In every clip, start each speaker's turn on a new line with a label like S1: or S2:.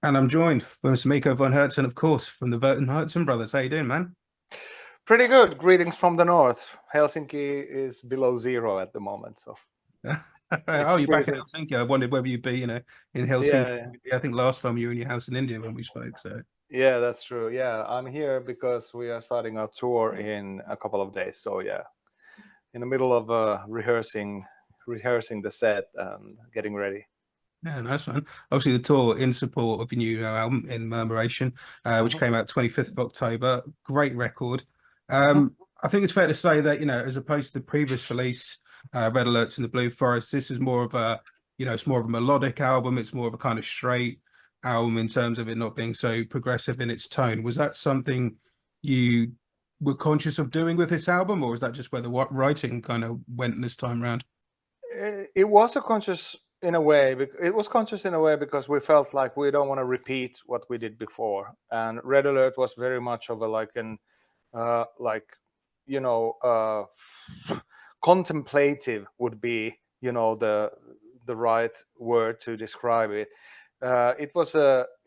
S1: And I'm joined by Mr. Mikko Von Hertzen, of course, from the Hertzen brothers. How you doing, man?
S2: Pretty good. Greetings from the north. Helsinki is below zero at the moment, so it's
S1: Oh, you're back in
S2: freezing.
S1: Helsinki. I wondered whether you'd be, in Helsinki.
S2: Yeah,
S1: I think last time you were in your house in India when we spoke. So,
S2: yeah, that's true. Yeah, I'm here because we are starting our tour in a couple of days. So yeah, in the middle of rehearsing the set and getting ready.
S1: yeah, nice one. Obviously, the tour in support of your new album, In Murmuration, which
S2: Mhm,
S1: came out 25th of October. Great record.
S2: mhm.
S1: I think it's fair to say that, as opposed to the previous release, Red Alerts in the Blue Forest, this is more of a, it's more of a melodic album. It's more of a kind of straight album in terms of it not being so progressive in its tone. Was that something you were conscious of doing with this album, or was that just where the writing kind of went this time around?
S2: It was a conscious in a way. It was conscious in a way because we felt like we don't want to repeat what we did before, and Red Alert was very much of a like you know contemplative would be the right word to describe it. It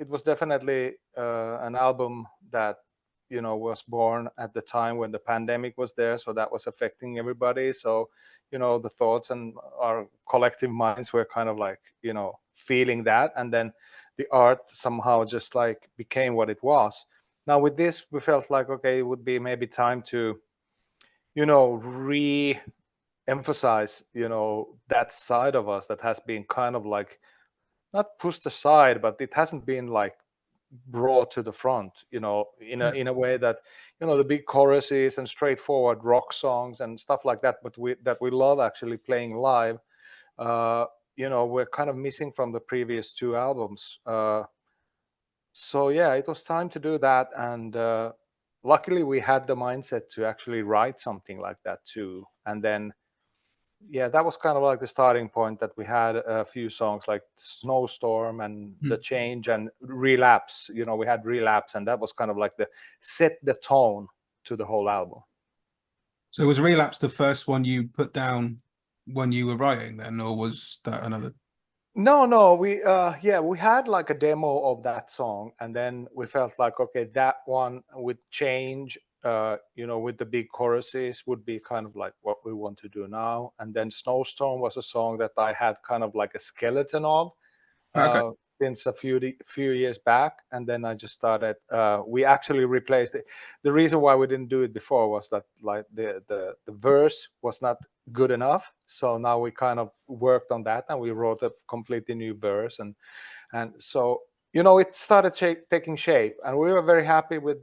S2: was definitely an album that was born at the time when the pandemic was there, so that was affecting everybody. So the thoughts and our collective minds were kind of like feeling that, and then the art somehow just like became what it was. Now with this, we felt like, okay, it would be maybe time to re-emphasize that side of us that has been kind of like not pushed aside, but it hasn't been like brought to the front, in a way that the big choruses and straightforward rock songs and stuff like that, but we love actually playing live. uh we're kind of missing from the previous two albums. So yeah, it was time to do that, and luckily we had the mindset to actually write something like that too. And then yeah, that was kind of like the starting point, that we had a few songs like Snowstorm and The
S1: Hmm.
S2: Change and Relapse. We had Relapse, and that was kind of like the set the tone to the whole album.
S1: So was Relapse the first one you put down when you were writing then, or was that another?
S2: No, we had like a demo of that song, and then we felt like, okay, that one with Change, with the big choruses would be kind of like what we want to do now. And then Snowstorm was a song that I had kind of like a skeleton of
S1: Okay.
S2: since a few years back, and then I just started. We actually replaced it. The reason why we didn't do it before was that like the verse was not good enough. So now we kind of worked on that, and we wrote a completely new verse, and so it started taking shape, and we were very happy with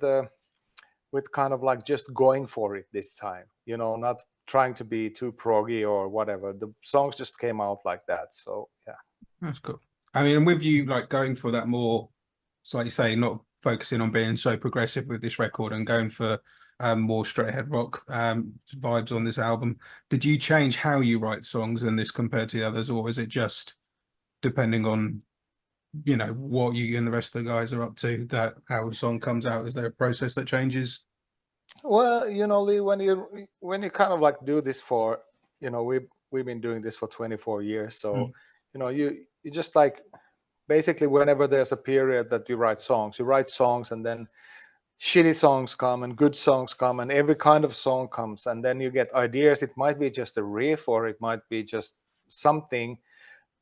S2: kind of like just going for it this time. Not trying to be too proggy or whatever. The songs just came out like that. So yeah.
S1: That's cool. I mean, and with you like going for that more, so like you say, not focusing on being so progressive with this record and going for more straight ahead rock vibes on this album, did you change how you write songs in this compared to the others, or is it just depending on, what you and the rest of the guys are up to, that how a song comes out? Is there a process that changes?
S2: Well, Lee, when you kind of like do this for, we've been doing this for 24 years. So,
S1: Mm.
S2: you just like basically whenever there's a period that you write songs, and then shitty songs come and good songs come, and every kind of song comes, and then you get ideas. It might be just a riff, or it might be just something,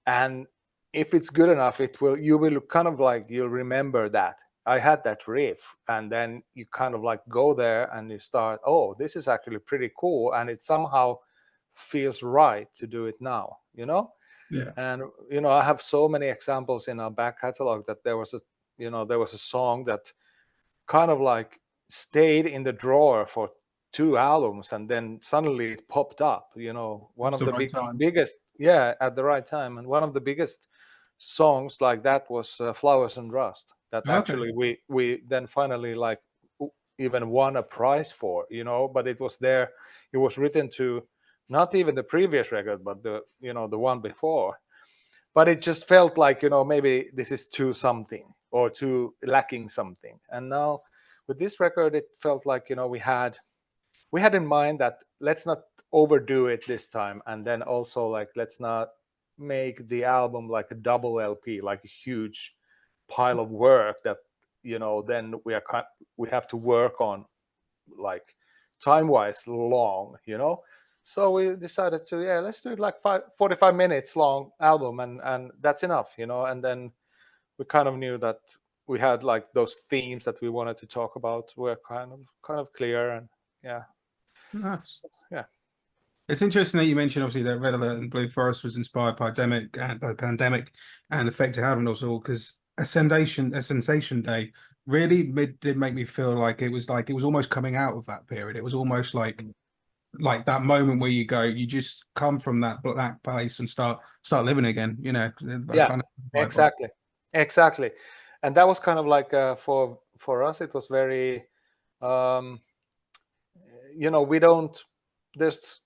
S2: and if it's good enough, you will kind of like you'll remember that I had that riff, and then you kind of like go there and you start, oh, this is actually pretty cool, and it somehow feels right to do it now.
S1: Yeah.
S2: And I have so many examples in our back catalog that there was a song that kind of like stayed in the drawer for two albums, and then suddenly it popped up. One
S1: It's
S2: of
S1: the
S2: the
S1: right time.
S2: biggest, yeah, at the right time. And one of the biggest songs like that was Flowers and Rust, that
S1: Okay.
S2: actually we then finally like even won a prize for. But it was there. It was written to not even the previous record, but the one before. But it just felt like, maybe this is too something or too lacking something. And now with this record, it felt like, we had in mind that let's not overdo it this time, and then also like let's not make the album like a double LP, like a huge pile of work that, you know, then we have to work on, like, time wise long, you know. So we decided to, yeah, let's do it like 45 minutes long album, and that's enough, you know. And then we kind of knew that we had like those themes that we wanted to talk about were kind of clear, and yeah.
S1: Nice.
S2: Yeah.
S1: It's interesting that you mentioned obviously that Red Alert and Blue Forest was inspired by pandemic and affected album also, because a sensation day really did make me feel like it was almost coming out of that period. It was almost like that moment where you just come from that place and start living again, you know.
S2: Yeah,
S1: Kind of
S2: exactly. And that was kind of like, for us it was very, you know, we don't, there's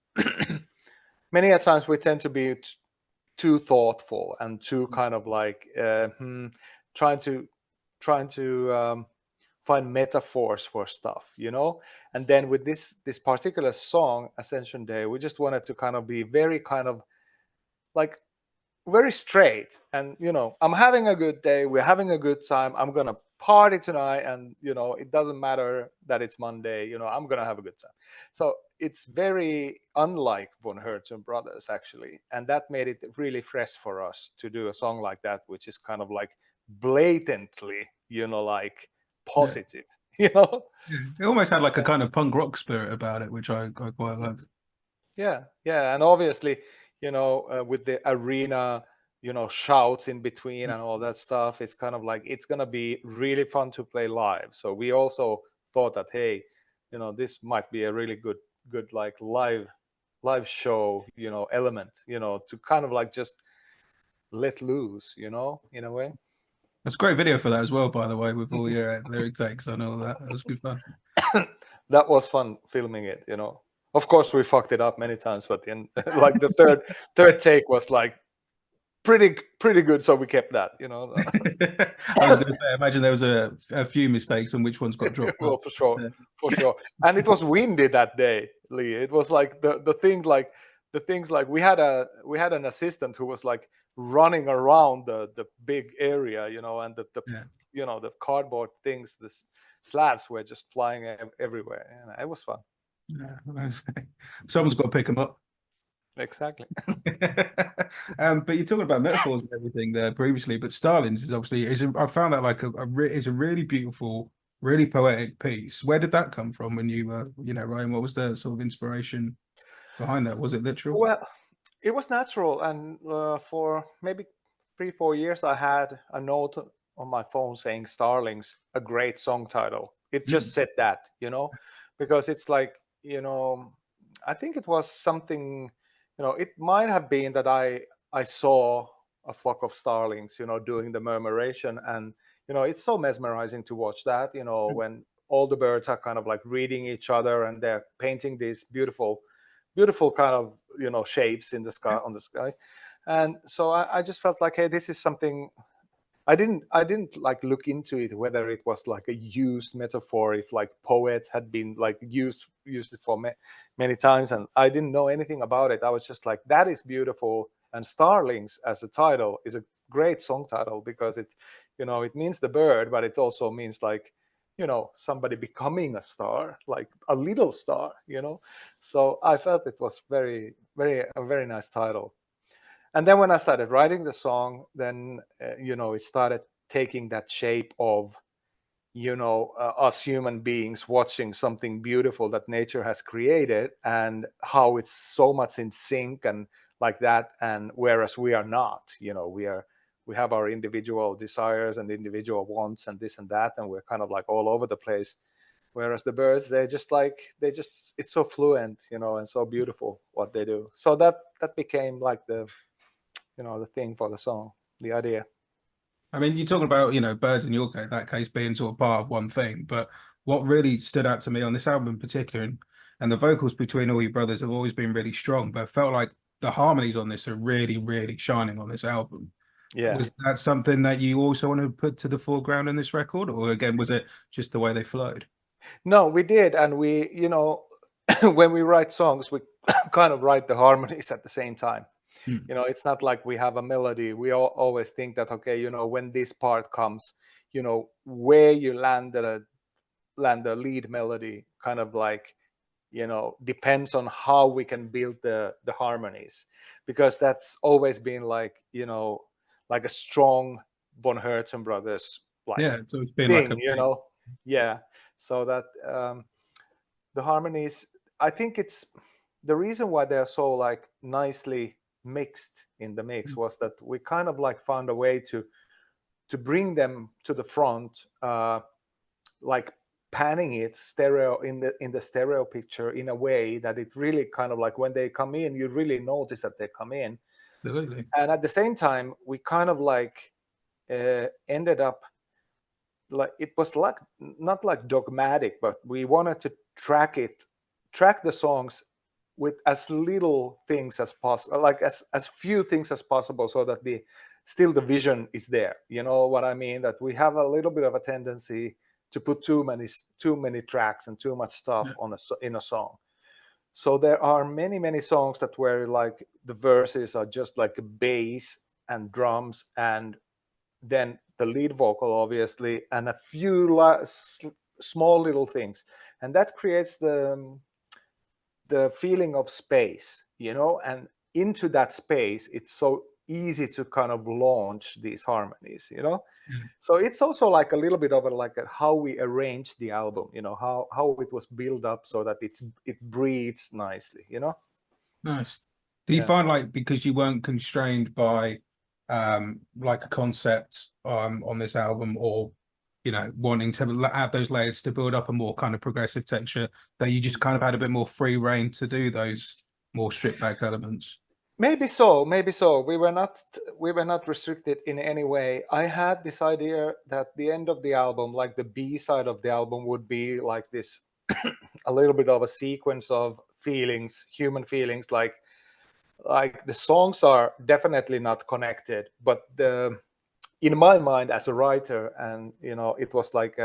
S2: many a times we tend to be too thoughtful and too kind of like trying to find metaphors for stuff, you know. And then with this particular song, Ascension Day, we just wanted to kind of be very kind of like very straight, and, you know, I'm having a good day, we're having a good time, I'm gonna party tonight, and, you know, it doesn't matter that it's Monday, you know, I'm gonna have a good time. So it's very unlike Von Hertzen brothers, actually, and that made it really fresh for us to do a song like that, which is kind of like blatantly, you know, like positive. You know.
S1: It almost had like a kind of punk rock spirit about it, which I quite liked.
S2: Yeah, and obviously, you know, with the arena, you know, shouts in between and all that stuff, it's kind of like it's gonna be really fun to play live. So we also thought that, hey, you know, this might be a really good like live show, you know, element, you know, to kind of like just let loose, you know, in a way.
S1: That's a great video for that as well, by the way, with all your lyric takes and all that. That was good fun.
S2: That was fun filming it, you know. Of course, we fucked it up many times, but then like the third take was like pretty good, so we kept that, you know.
S1: I was going to say, I imagine there was a few mistakes on which ones got dropped.
S2: Well, for sure. And it was windy that day, Lee. It was like the things like we had an assistant who was like running around the big area, you know, and the you know, the cardboard things, the slabs were just flying everywhere, and it was fun.
S1: Yeah, someone's got to pick them up.
S2: Exactly.
S1: But you're talking about metaphors and everything there previously, but Starlings is obviously I found that like is a really beautiful, really poetic piece. Where did that come from when you were, you know, writing? What was the sort of inspiration behind that? Was it literal?
S2: Well, it was natural, and for maybe 3-4 years, I had a note on my phone saying "Starlings," a great song title. It just said that, you know, because it's like, you know, I think it was something, you know, it might have been that I saw a flock of starlings, you know, doing the murmuration, and, you know, it's so mesmerizing to watch that, you know, when all the birds are kind of like reading each other and they're painting these beautiful kind of, you know, shapes in the sky, on the sky. And so I just felt like, hey, this is something. I didn't like look into it, whether it was like a used metaphor, if like poets had been like used it for many times, and I didn't know anything about it. I was just like, that is beautiful, and Starlings as a title is a great song title, because it, you know, it means the bird, but it also means like, you know, somebody becoming a star, like a little star, you know. So I felt it was a very nice title. And then when I started writing the song, then you know, it started taking that shape of, you know, us human beings watching something beautiful that nature has created, and how it's so much in sync and like that. And whereas we are not, you know, we have our individual desires and individual wants and this and that, and we're kind of like all over the place. Whereas the birds, it's so fluent, you know, and so beautiful what they do. So that became like the, you know, the thing for the song, the idea.
S1: I mean, you're talking about, you know, birds in your case, that case being sort of part of one thing, but what really stood out to me on this album in particular, and the vocals between all your brothers have always been really strong, but I felt like the harmonies on this are really, really shining on this album.
S2: Yeah.
S1: Was that something that you also want to put to the foreground in this record, or again, was it just the way they flowed?
S2: No, we did, and we, you know, when we write songs, we kind of write the harmonies at the same time.
S1: Mm.
S2: You know, it's not like we have a melody. We always think that, okay, you know, when this part comes, you know, where you land the lead melody kind of like, you know, depends on how we can build the harmonies, because that's always been like, you know, like a strong Von Hertzen brothers like
S1: Yeah, so it's been like
S2: thing,
S1: a
S2: you know. Yeah, so that the harmonies, I think it's the reason why they're so like nicely mixed in the mix was that we kind of like found a way to bring them to the front, like panning it stereo in the stereo picture in a way that it really kind of like when they come in, you really notice that they come in.
S1: absolutely.
S2: And at the same time, we kind of like ended up like, it was like not like dogmatic, but we wanted to track the songs with as little things as possible, like as few things as possible, so that still the vision is there. You know what I mean? That we have a little bit of a tendency to put too many tracks and too much stuff
S1: Yeah.
S2: in a song. So there are many songs that where like the verses are just like a bass and drums, and then the lead vocal obviously, and a few small little things, and that creates the feeling of space, you know. And into that space, it's so easy to kind of launch these harmonies, you know.
S1: Yeah.
S2: So it's also like a little bit of how we arranged the album, you know, how it was built up so that it breathes nicely, you know.
S1: Nice. Do you
S2: Yeah.
S1: find like because you weren't constrained by like a concept on this album, or you know wanting to add those layers to build up a more kind of progressive texture, that you just kind of had a bit more free reign to do those more stripped back elements?
S2: Maybe so, maybe so. We were not restricted in any way. I had this idea that the end of the album, like the B side of the album, would be like this a little bit of a sequence of feelings, human feelings, like the songs are definitely not connected, but in my mind as a writer, and you know, it was like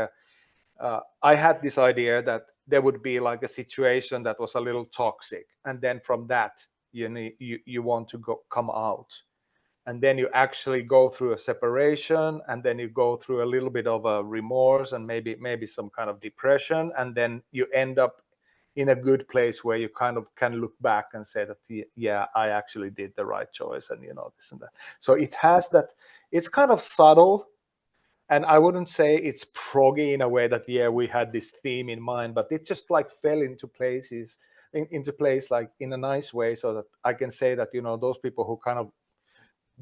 S2: I had this idea that there would be like a situation that was a little toxic, and then from that you want to come out, and then you actually go through a separation, and then you go through a little bit of a remorse, and maybe some kind of depression, and then you end up in a good place where you kind of can look back and say that, yeah, I actually did the right choice, and you know, this and that. So it has that. It's kind of subtle, and I wouldn't say it's proggy in a way that, yeah, we had this theme in mind, but it just like fell into places, into place, like in a nice way, so that I can say that, you know, those people who kind of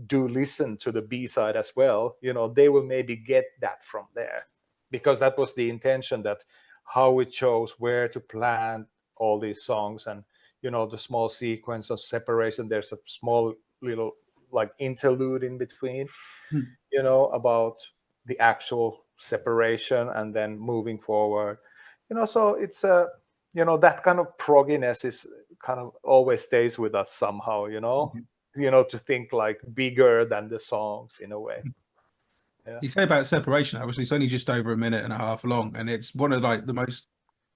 S2: do listen to the B side as well, you know, they will maybe get that from there, because that was the intention, that how we chose where to plant all these songs, and you know, the small sequence of separation, there's a small little like interlude in between,
S1: Hmm.
S2: you know, about the actual separation and then moving forward, you know. So it's you know, that kind of progginess is kind of always stays with us somehow, you know.
S1: Mhm.
S2: You know, to think like bigger than the songs in a way. Yeah.
S1: You say about separation, obviously it's only just over a minute and a half long, and it's one of like the most,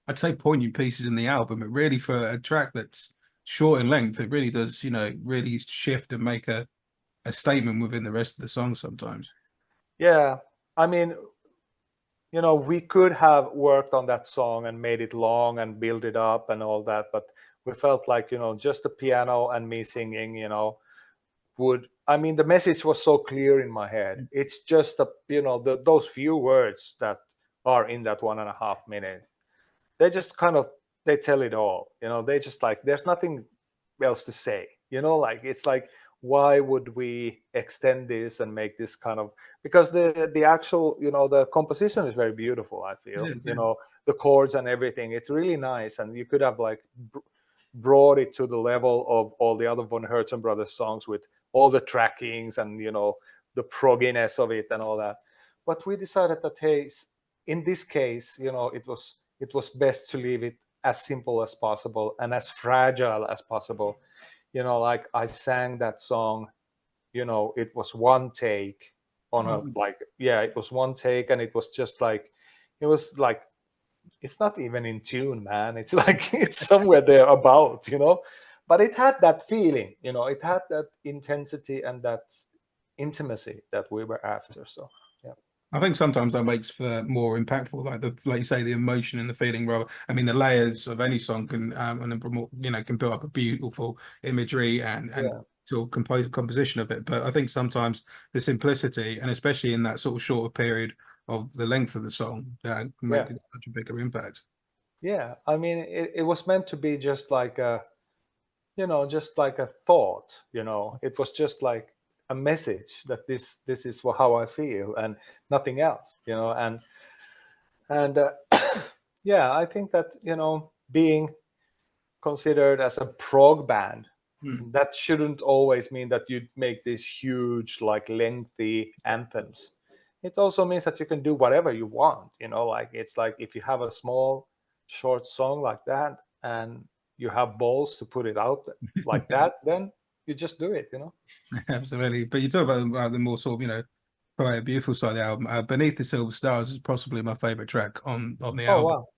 S1: I'd say, poignant pieces in the album. It really, for a track that's short in length, it really does, you know, really shift and make a statement within the rest of the song sometimes.
S2: Yeah, I mean, you know, we could have worked on that song and made it long and build it up and all that, but we felt like, you know, just the piano and me singing, you know, would, I mean, the message was so clear in my head. It's just you know, those few words that are in that 1.5 minute, they just kind of, they tell it all, you know. They just like, there's nothing else to say, you know. Like, it's like, why would we extend this and make this kind of, because the actual, you know, the composition is very beautiful, I feel,
S1: It is,
S2: you
S1: yeah.
S2: know, the chords and everything, it's really nice, and you could have like brought it to the level of all the other Von Hertzen brothers songs with all the trackings and, you know, the progginess of it and all that. But we decided that, hey, in this case, you know, it was best to leave it as simple as possible and as fragile as possible. You know, like I sang that song, you know, it was one take on a, like, yeah, it was one take, and it was just like, it was like, it's not even in tune, man. It's like, it's somewhere there about, you know. but it had that feeling, you know, it had that intensity and that intimacy that we were after. So yeah.
S1: I think sometimes that makes for more impactful, like you say, the emotion and the feeling. Rather, I mean, the layers of any song can and can build up a beautiful imagery and
S2: Yeah.
S1: sort of composition of it. But I think sometimes the simplicity, and especially in that sort of shorter period of the length of the song, can
S2: Yeah.
S1: make it such a bigger impact.
S2: Yeah, I mean, it was meant to be just like a, you know, just like a thought, you know. It was just like a message that this is how I feel and nothing else, you know. And yeah, I think that, you know, being considered as a prog band,
S1: Hmm.
S2: that shouldn't always mean that you make these huge, like lengthy anthems. It also means that you can do whatever you want, you know, like it's like if you have a small, short song like that and you have balls to put it out like that, then you just do it, you know.
S1: Absolutely. But you talk about the more sort of, quite beautiful side of the album. Beneath the Silver Stars is possibly my favorite track on the
S2: Oh
S1: album.
S2: wow.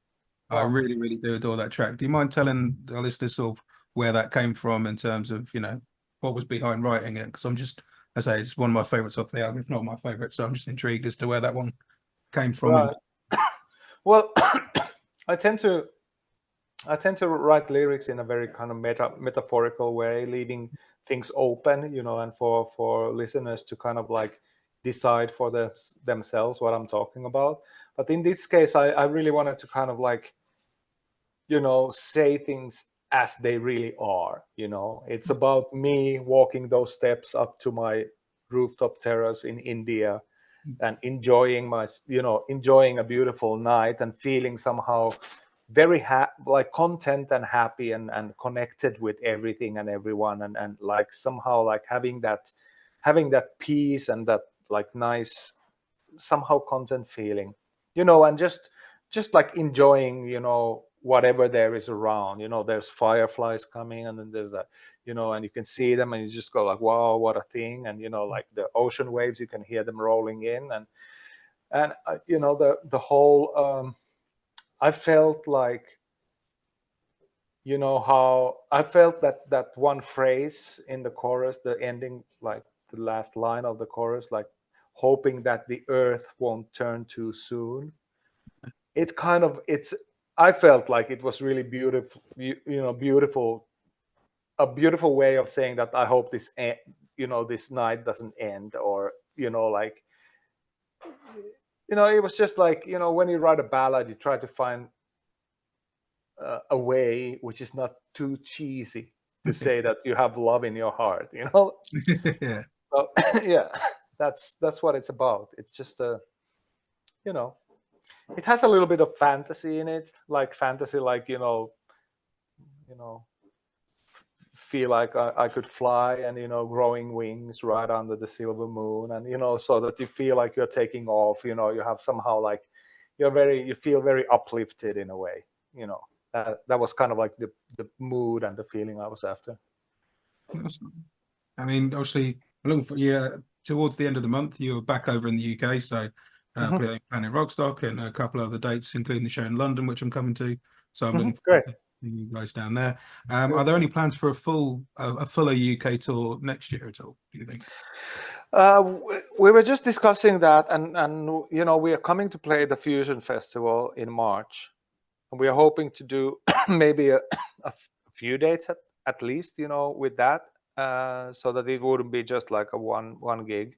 S1: I
S2: Wow.
S1: really, really do adore that track. Do you mind telling the listeners sort of where that came from in terms of, what was behind writing it? Because I say, it's one of my favorites off the album, if not my favorite. So I'm just intrigued as to where that one came from.
S2: Right. Well, I tend to write lyrics in a very kind of metaphorical way, leaving things open, you know, and for listeners to kind of like decide for themselves what I'm talking about. But in this case, I really wanted to kind of like, you know, say things as they really are. You know, it's about me walking those steps up to my rooftop terrace in India and enjoying enjoying a beautiful night and feeling somehow very like content and happy and connected with everything and everyone, and like somehow like having that peace and that like nice somehow content feeling, you know, and just like enjoying, you know, whatever there is around. You know, there's fireflies coming, and then there's that, you know, and you can see them and you just go like, wow, what a thing. And you know, like the ocean waves, you can hear them rolling in, and you know, the whole I felt like, you know, how I felt that one phrase in the chorus, the ending, like the last line of the chorus, like hoping that the earth won't turn too soon. It kind of, I felt like it was really beautiful, you know, beautiful, a beautiful way of saying that I hope you know, this night doesn't end, or you know, like, you know, it was just like, you know, when you write a ballad, you try to find a way which is not too cheesy to say that you have love in your heart, you know.
S1: Yeah.
S2: So yeah, that's what it's about. It's just a, you know, it has a little bit of fantasy in it, like fantasy, like, you know, feel like I could fly, and you know, growing wings right under the silver moon, and you know, so that you feel like you're taking off. You know, you have somehow like you feel very uplifted in a way. You know, that was kind of like the mood and the feeling I was after.
S1: Awesome. I mean, obviously, I'm looking for towards the end of the month, you're back over in the UK, so
S2: Hmm.
S1: playing Planet Rockstock and a couple other dates, including the show in London, which I'm coming to. So I'm
S2: Hmm.
S1: looking forward
S2: Great.
S1: to seeing you guys down there. Are
S2: Good.
S1: there any plans for a fuller UK tour next year at all, do you think?
S2: We were just discussing that, and you know, we are coming to play the Fusion Festival in March, and we are hoping to do maybe a few dates at least, you know, with that, so that it wouldn't be just like a one gig.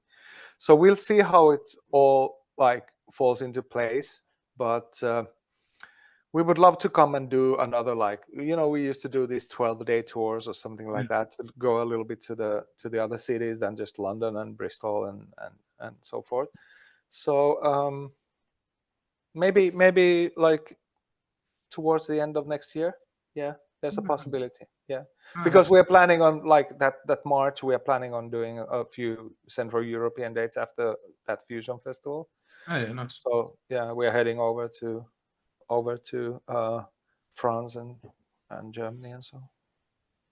S2: So we'll see how it all like falls into place, but we would love to come and do another, like, you know, we used to do these 12-day tours or something
S1: Yeah.
S2: like that, to go a little bit to the other cities than just London and Bristol and so forth. So maybe like towards the end of next year. Yeah, there's a possibility. Yeah,
S1: Oh,
S2: because
S1: that's
S2: we're planning on like that March, we are planning on doing a few Central European dates after that Fusion Festival.
S1: oh, yeah, nice.
S2: So yeah, we're heading over to France and Germany and so.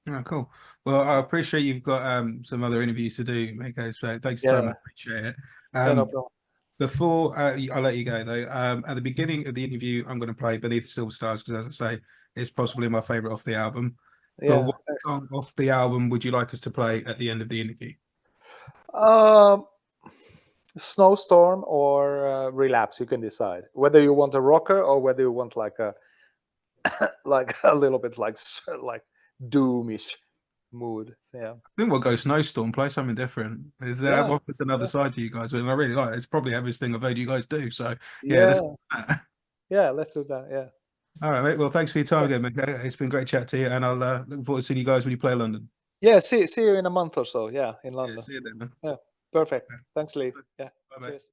S1: Oh, cool. Well, I appreciate you've got some other interviews to do, Mikko. So thanks for your time. I
S2: Yeah,
S1: appreciate it.
S2: yeah, no
S1: Um,
S2: problem.
S1: Before I'll let you go though, at the beginning of the interview, I'm going to play Beneath the Silver Stars because, as I say, it's possibly my favorite off the album. Well,
S2: Yeah.
S1: what song off the album would you like us to play at the end of the interview?
S2: Snowstorm or Relapse, you can decide whether you want a rocker or whether you want like a little bit like doomish mood. So, yeah.
S1: I think we'll go Snowstorm, play something different. Is there
S2: Yeah.
S1: offers another
S2: Yeah.
S1: side to you guys? And I really like it. It's probably everything I've heard you guys do. So yeah,
S2: Yeah. Yeah. Let's do that. Yeah.
S1: all right, mate. Well, thanks for your time
S2: Yeah.
S1: again, Mikko. It's been great chat to you, and I'll look forward to seeing you guys when you play London.
S2: Yeah. See you in a month or so. Yeah, in
S1: Yeah,
S2: London.
S1: see you then, man.
S2: Yeah. Perfect. Thanks, Lee. Yeah.
S1: Bye, mate.
S2: Cheers.